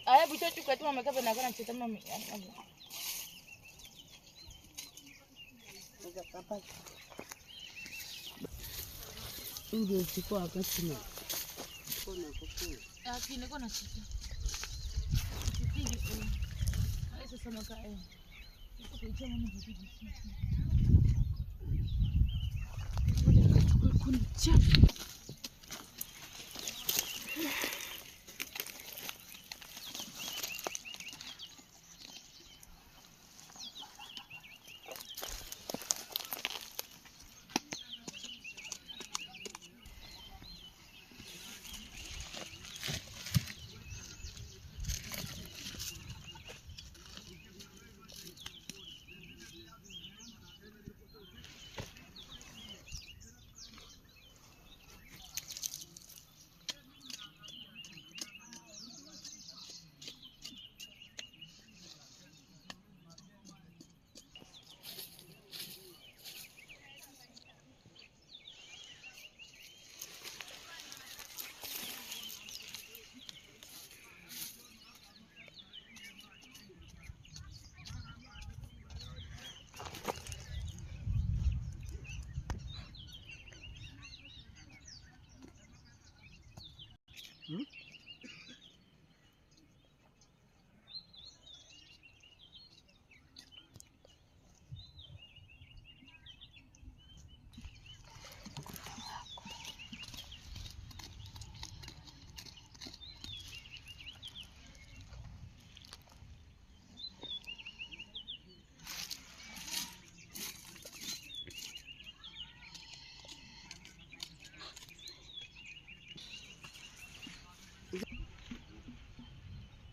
Aya buta chuka tu mama kaba na kana cheta mami. Ndio chukua wakati na. Akini kona chita. Chipigi tu. Aya sasa maka kuicha mama chipigi. Kuncha.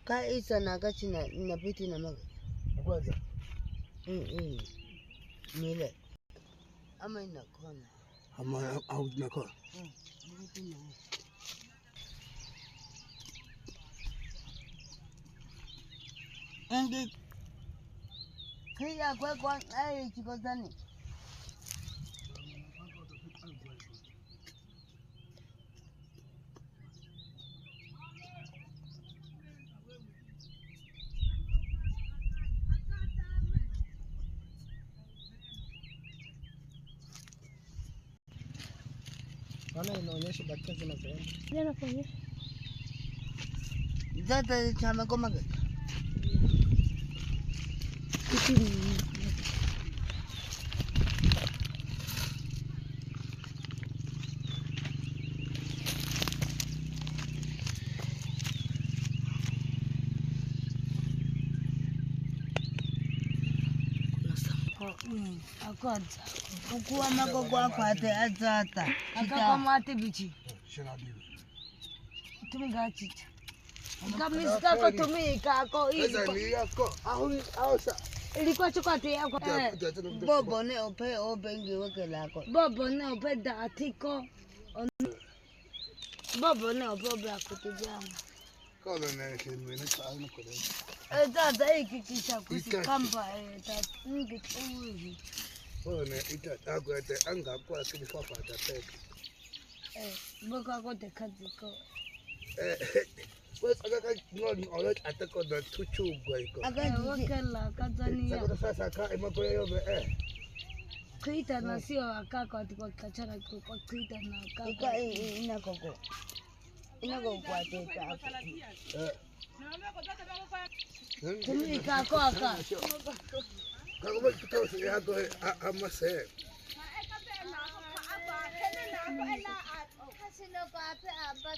Ka isa na gachi na biti na maga. Kwanza. Mile. Ama ina kona. Ama au na kona. Ngi. Kia kwa ai chikozani. Maana inaonyesha dakika zinazoenda. Jana kuonyesha. Zata chama kwa maga. Akwanza. Ukuwa mago kwa kwate azata. Akakamate bichi. Shina bibi. Tumiga chicha. Kamisa ko tumika ko Sasa ni yako. Au sa. ilikuwa chokote yako. Bobo ne ope obengi weke lako. Bobo ne ope datiko. Bobo ne ope akutijana. Kala na shimwe na saa na kule. Dada hiki kisha kusikamba tatungi tuwi. Bone ita agwete anga kwa kilifafa tateka. Boka kote kaziko. Wes aga ngon olet atako da tuchu gwaiko. Wakela kazania. Sasa sasa ka imagoya yobe Kuita na sio akako atiko kachana kwa kuita na akako. Ika ina koko. Ina koko kwa teta. Tumika kwa aka. Kako tuko yako amase.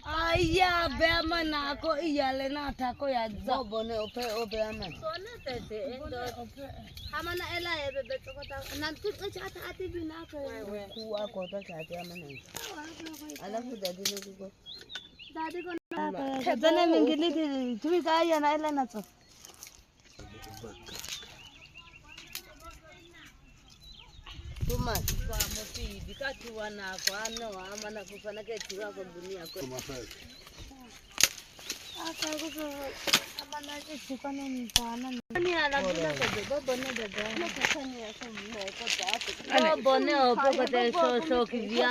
Aya bema nako iyale na tako ya za. Bobo ne ope aman. Sona tete endo. Hamana ela ebe betokota. Nantu ata ati binako. Kuwa kota chate aman. Alafu dadi ne kuko. Dadi ko na. Tete mingili tumika aya na ela na so. Tuma kwa mofi bikati wana kwa ano ama na kufana ke tiwa kwa dunia kwa. Aka ko amana ke kwa nini sana. Ni ala bila kwa bobo ne dada. Na kafanya ya kwa mwe kwa tatu. bone ope kote so kivya